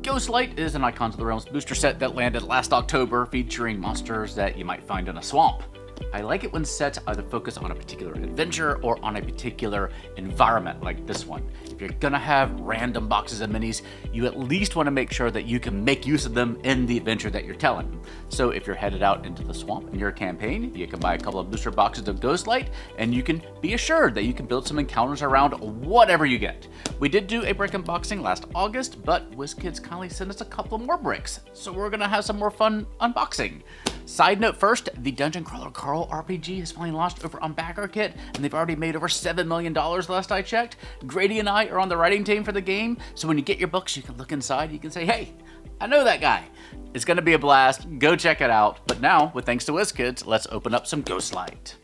Ghostlight is an Icons of the Realms booster set that landed last October, featuring monsters that you might find in a swamp. I like it when sets either focus on a particular adventure or on a particular environment like this one. If you're gonna have random boxes of minis, you at least want to make sure that you can make use of them in the adventure that you're telling. So if you're headed out into the swamp in your campaign, you can buy a couple of booster boxes of Ghostlight, and you can be assured that you can build some encounters around whatever you get. We did do a brick unboxing last August, but WizKids kindly sent us a couple more bricks, so we're gonna have some more fun unboxing. Side note first, the Dungeon Crawler Carl RPG has finally launched over on BackerKit, and they've already made over $7 million last I checked. Grady and I are on the writing team for the game, so when you get your books, you can look inside, you can say, hey, I know that guy. It's gonna be a blast, go check it out. But now, with thanks to WizKids, let's open up some Ghostlight.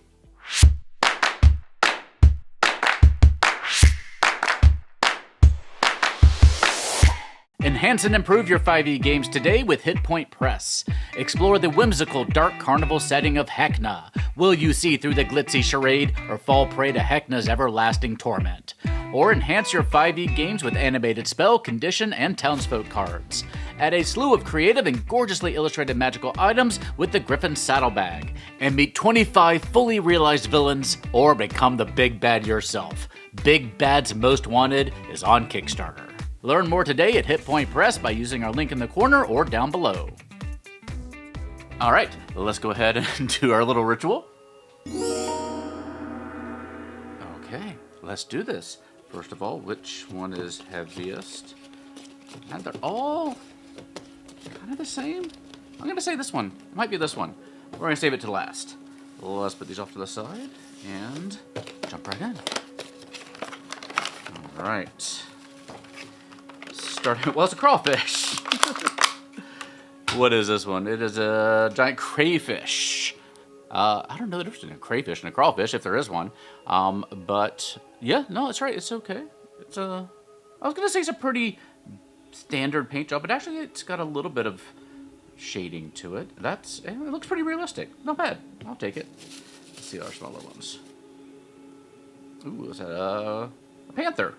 Enhance and improve your 5e games today with Hit Point Press. Explore the whimsical dark carnival setting of Hecna. Will you see through the glitzy charade or fall prey to Hecna's everlasting torment? Or enhance your 5e games with animated spell, condition, and townsfolk cards. Add a slew of creative and gorgeously illustrated magical items with the Griffin Saddlebag. And meet 25 fully realized villains or become the big bad yourself. Big Bad's Most Wanted is on Kickstarter. Learn more today at Hit Point Press by using our link in the corner or down below. All right, let's go ahead and do our little ritual. Okay, let's do this. First of all, which one is heaviest? And they're all kind of the same. I'm gonna say this one. It might be this one. We're gonna save it to last. Let's put these off to the side and jump right in. All right. Well, it's a crawfish. What is this one? It is a giant crayfish. I don't know the difference between a crayfish and a crawfish, if there is one. But yeah, no, that's right. It's okay. It's I was gonna say it's a pretty standard paint job, but actually it's got a little bit of shading to it. It looks pretty realistic. Not bad. I'll take it. Let's see our smaller ones. Ooh, is that a panther?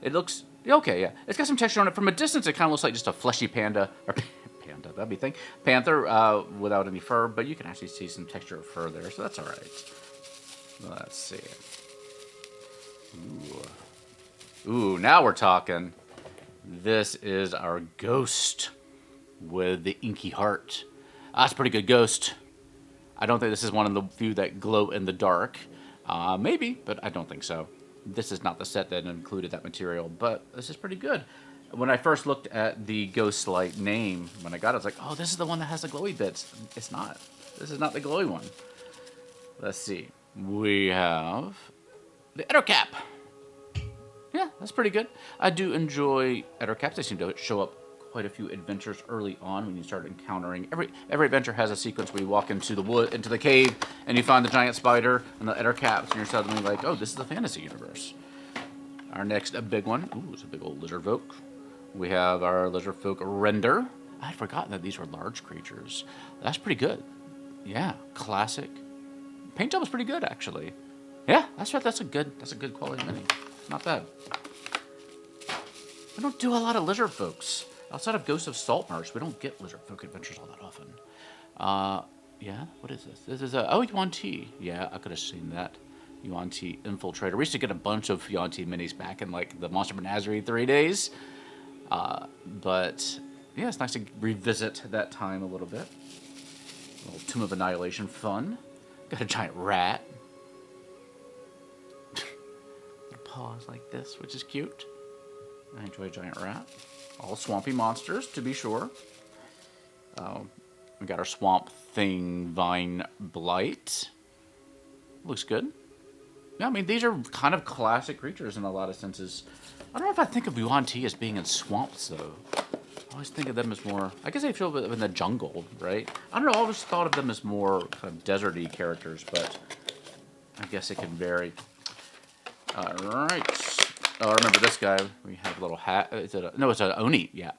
It looks okay. Yeah, it's got some texture on it. From a distance, it kind of looks like just a fleshy panda or panda. That'd be thing. Panther without any fur, but you can actually see some texture of fur there, so that's all right. Let's see. Ooh, now we're talking. This is our ghost with the inky heart. That's a pretty good ghost. I don't think this is one of the few that glow in the dark. Maybe, but I don't think so. This is not the set that included that material, but this is pretty good. When I first looked at the Ghostlight name, when I got it, I was like, oh, this is the one that has the glowy bits. It's not. This is not the glowy one. Let's see. We have the Ettercap. Yeah, that's pretty good. I do enjoy Ettercaps. They seem to show up quite a few adventures early on when you start encountering. Every adventure has a sequence where you walk into the wood, into the cave, and you find the giant spider and the Ettercaps, and you're suddenly like, oh, this is the fantasy universe. Our next big one, ooh, it's a big old Lizardfolk. We have our Lizardfolk Render. I had forgotten that these were large creatures. That's pretty good. Yeah, classic. Paint job is pretty good, actually. Yeah, that's right. That's a good quality mini. Not bad. We don't do a lot of Lizardfolks. Outside of Ghost of Saltmarsh, we don't get Lizardfolk adventures all that often. Yeah, what is this? This is Yuan-Ti. Yeah, I could have seen that. Yuan-Ti Infiltrator. We used to get a bunch of Yuan-Ti minis back in like the Monster Menagerie 3 days. But yeah, it's nice to revisit that time a little bit. A little Tomb of Annihilation fun. Got a giant rat. Paws like this, which is cute. I enjoy a giant rat. All swampy monsters, to be sure. We got our swamp thing, Vine Blight. Looks good. Yeah, I mean, these are kind of classic creatures in a lot of senses. I don't know if I think of Yuan-Ti as being in swamps, though. I always think of them as more... I guess they feel in the jungle, right? I don't know, I always thought of them as more kind of deserty characters, but I guess it can vary. All right. Oh, I remember this guy. We have a little hat. No, it's an Oni. Yeah.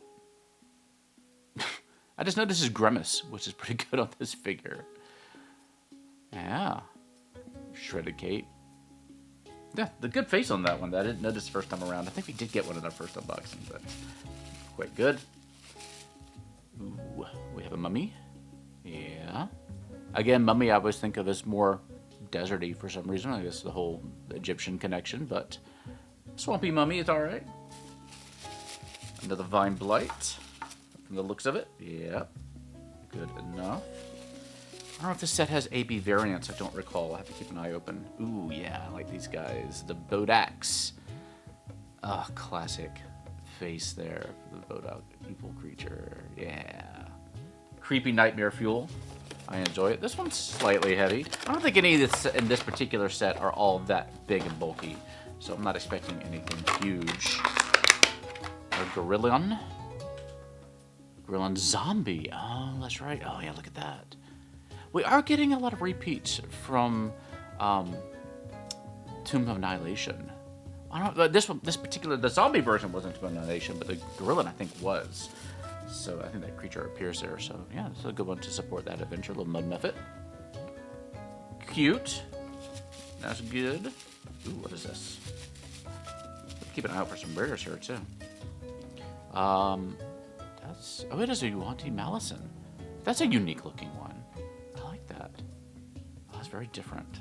I just noticed his grimace, which is pretty good on this figure. Yeah. Shredded cape. Yeah, the good face on that one. That I didn't notice the first time around. I think we did get one in our first unboxing, but quite good. Ooh, we have a mummy. Yeah. Again, mummy I always think of as more deserty for some reason. I guess the whole Egyptian connection, but swampy mummy is alright. Another Vine Blight. From the looks of it. Yeah. Good enough. I don't know if this set has AB variants. I don't recall. I have to keep an eye open. Ooh, yeah. I like these guys. The Bodaks. Ah, classic face there for the Bodak evil creature. Yeah. Creepy nightmare fuel. I enjoy it. This one's slightly heavy. I don't think any of this in this particular set are all that big and bulky, so I'm not expecting anything huge. Our Girallon Zombie. Oh, that's right. Oh, yeah, look at that. We are getting a lot of repeats from Tomb of Annihilation. I don't know, the zombie version wasn't Tomb of Annihilation, but the Girallon, I think, was. So I think that creature appears there. So yeah, it's a good one to support that adventure. Little Mud Mepthit. Cute. That's good. Ooh, what is this? Keep an eye out for some rares here too. It is a Yuan-Ti Malison. That's a unique looking one. I like that. Oh, that's very different.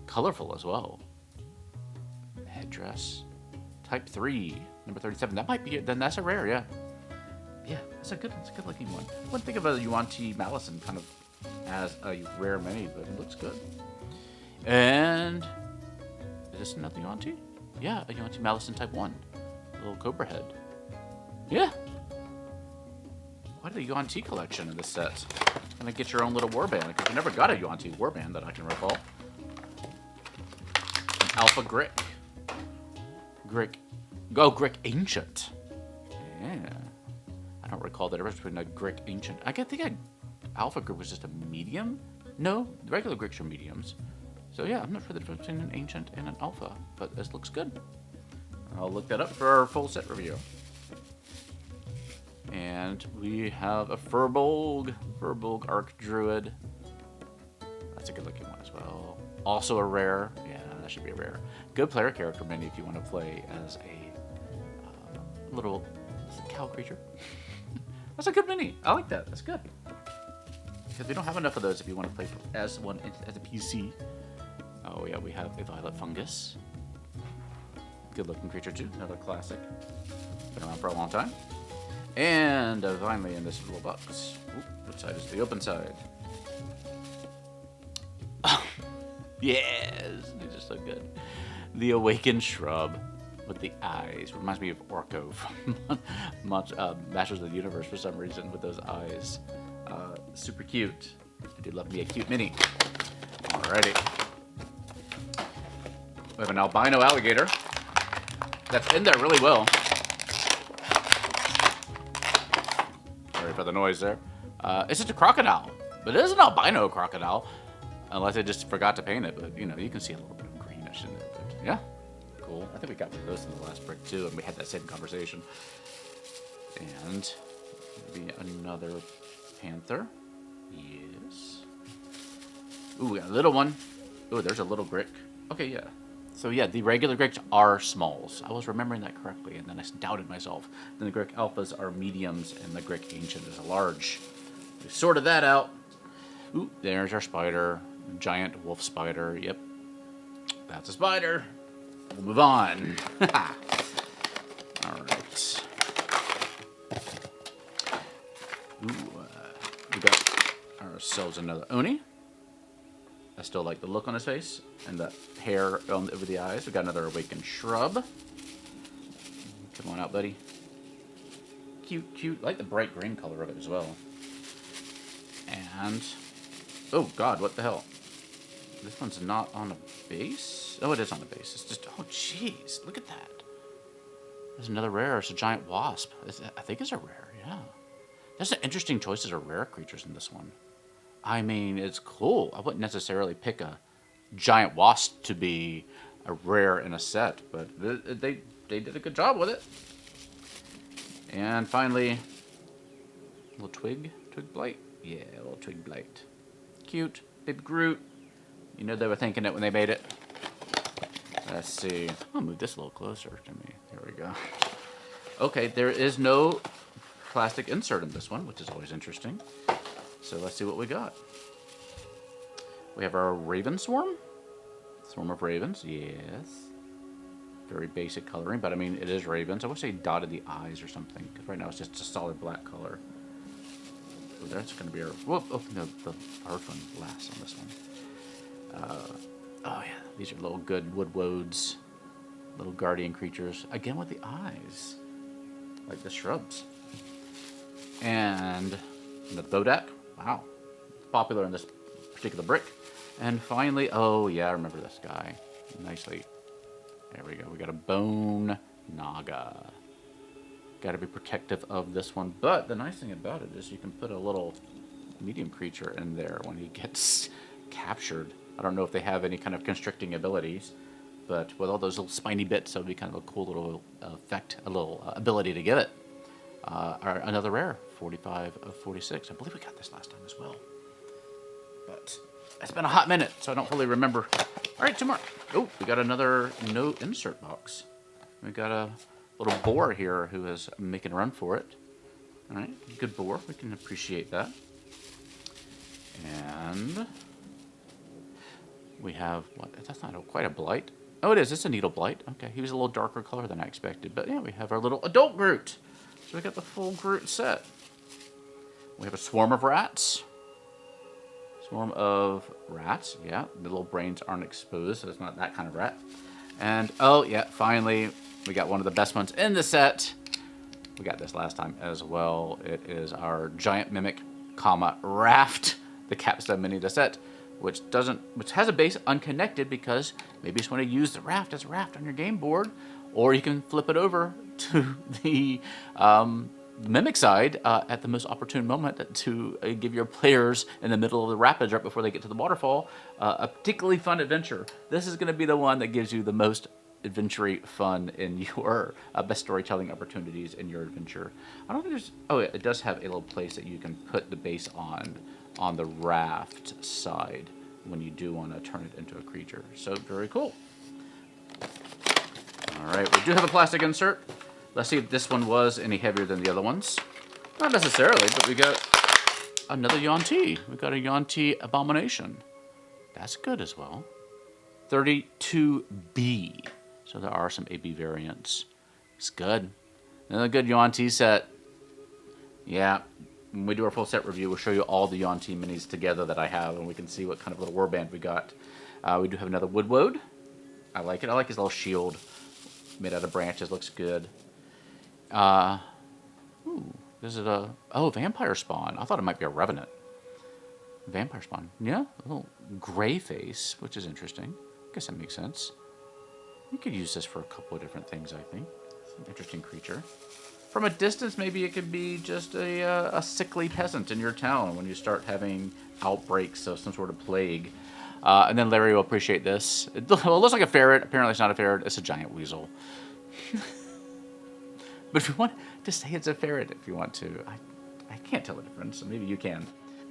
Colorful as well. Headdress. Type 3. Number 37. That might be it. Then that's a rare, yeah. Yeah, that's a good looking one. I wouldn't think of a Yuan-Ti Malison kind of as a rare mini, but it looks good. And is this another Yuan-Ti? Yeah, a Yuan-Ti Malison Type 1. A little cobra head. Yeah. What a Yuan-Ti collection in this set. Gonna get your own little warband, because you never got a Yuan-Ti warband that I can recall. An Alpha Grick. Grick Ancient. Yeah. I don't recall the difference between a Grick Ancient. I think Alpha Grick was just a medium. No, the regular Gricks are mediums. So yeah, I'm not sure the difference between an Ancient and an Alpha, but this looks good. I'll look that up for our full set review. And we have a Firbolg Archdruid. That's a good looking one as well. Also a rare. Yeah, that should be a rare. Good player character mini if you want to play as a little cow creature. That's a good mini. I like that. That's good. Because we don't have enough of those if you want to play as one as a PC. Oh yeah, we have a Violet Fungus. Good looking creature too. Another classic. Been around for a long time. And finally in this little box. Ooh, which side is the open side? Yes, these are so good. The Awakened Shrub with the eyes. Reminds me of Orko from Masters of the Universe for some reason with those eyes. Super cute. I do love me a cute mini. Alrighty. We have an albino alligator. That's in there really well. Sorry for the noise there. It's just a crocodile, but it is an albino crocodile. Unless I just forgot to paint it, but you know, you can see a little bit of greenish in there. But yeah, cool. I think we got one of those in the last brick too, and we had that same conversation. And maybe another Panther. Yes. Ooh, we got a little one. Ooh, there's a little Grick. Okay, yeah. So yeah, the regular Gricks are smalls. I was remembering that correctly, and then I doubted myself. Then the Grick Alphas are mediums, and the Grick Ancient is a large. We sorted that out. Ooh, there's our spider. Giant wolf spider. Yep. That's a spider. We'll move on. Alright. Ooh, we got ourselves another Oni. I still like the look on his face and the hair over the eyes. We got another Awakened Shrub. Come on out, buddy. Cute, cute. I like the bright green color of it as well. And oh god, what the hell? This one's not on a base? Oh, it is on a base. It's just, oh jeez, look at that. There's another rare. It's a Giant Wasp. I think it's a rare, yeah. There's some interesting choices of rare creatures in this one. I mean, it's cool. I wouldn't necessarily pick a Giant Wasp to be a rare in a set, but they did a good job with it. And finally, a little Twig Blight. Yeah, a little Twig Blight. Cute, baby Groot. You know they were thinking it when they made it. Let's see. I'll move this a little closer to me. There we go. Okay, there is no plastic insert in this one, which is always interesting. So let's see what we got. We have our Raven Swarm. Swarm of Ravens, yes. Very basic coloring, but I mean, it is ravens. I wish they dotted the eyes or something, because right now it's just a solid black color. So that's going to be our... Whoop, oh, no, the first one last on this one. Oh, yeah, these are little good Wood Woads. Little guardian creatures. Again with the eyes. Like the shrubs. And the Bodak. Wow. Popular in this particular brick. And finally, oh, yeah, I remember this guy. Nicely. There we go. We got a Bone Naga. Got to be protective of this one. But the nice thing about it is you can put a little medium creature in there when he gets captured. I don't know if they have any kind of constricting abilities, but with all those little spiny bits, that would be kind of a cool little effect, a little ability to give it. Another rare, 45 of 46. I believe we got this last time as well. But it's been a hot minute, so I don't fully remember. All right, two more. Oh, we got another no insert box. We got a little boar here who is making a run for it. All right, good boar. We can appreciate that. And we have, what? That's not quite a blight. Oh, it is. It's a Needle Blight. Okay, he was a little darker color than I expected. But yeah, we have our little adult Groot. So we got the full Groot set. We have a swarm of rats. Swarm of rats, yeah. The little brains aren't exposed, so it's not that kind of rat. And, oh, yeah, finally, we got one of the best ones in the set. We got this last time as well. It is our Giant Mimic, Raft, the capstone mini to set, which has a base unconnected because maybe you just want to use the Raft as a Raft on your game board, or you can flip it over to the Mimic side at the most opportune moment to give your players in the middle of the rapids right before they get to the waterfall a particularly fun adventure. This is going to be the one that gives you the most adventure fun in your best storytelling opportunities in your adventure. I don't think there's... Oh, yeah, it does have a little place that you can put the base on the raft side when you do want to turn it into a creature. So, very cool. All right, we do have a plastic insert. Let's see if this one was any heavier than the other ones. Not necessarily, but we got another Yuan-Ti. We got a Yuan-Ti Abomination. That's good as well. 32B. So there are some AB variants. It's good. Another good Yuan-Ti set. Yeah, when we do our full set review, we'll show you all the Yuan-Ti minis together that I have, and we can see what kind of little warband we got. We do have another Wood Woad. I like it. I like his little shield made out of branches. Looks good. Is it a... Oh, Vampire Spawn. I thought it might be a Revenant. Vampire Spawn. Yeah, a little gray face, which is interesting. I guess that makes sense. You could use this for a couple of different things, I think. It's an interesting creature. From a distance, maybe it could be just a sickly peasant in your town when you start having outbreaks of some sort of plague. And then Larry will appreciate this. It looks like a ferret. Apparently it's not a ferret. It's a giant weasel. But if you want to say it's a ferret, if you want to, I can't tell the difference, so maybe you can.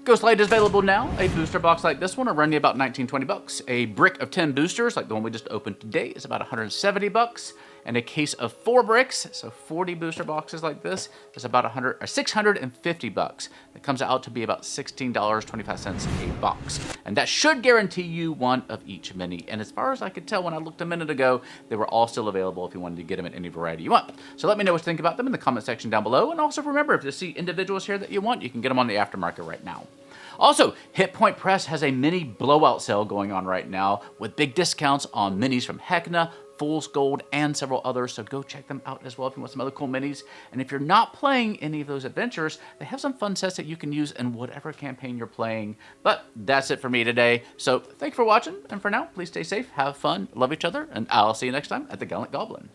Ghost Light is available now. A booster box like this one will run you about 19-20 bucks. A brick of 10 boosters, like the one we just opened today, is about 170 bucks. And a case of 4 bricks, so 40 booster boxes like this, is about 650 bucks. That comes out to be about $16.25 a box. And that should guarantee you one of each mini. And as far as I could tell when I looked a minute ago, they were all still available if you wanted to get them in any variety you want. So let me know what you think about them in the comment section down below. And also remember, if you see individuals here that you want, you can get them on the aftermarket right now. Also, Hit Point Press has a mini blowout sale going on right now with big discounts on minis from Heckna, Fool's Gold, and several others, so go check them out as well if you want some other cool minis. And if you're not playing any of those adventures, they have some fun sets that you can use in whatever campaign you're playing. But that's it for me today. So thank you for watching, and for now, please stay safe, have fun, love each other, and I'll see you next time at the Gallant Goblin.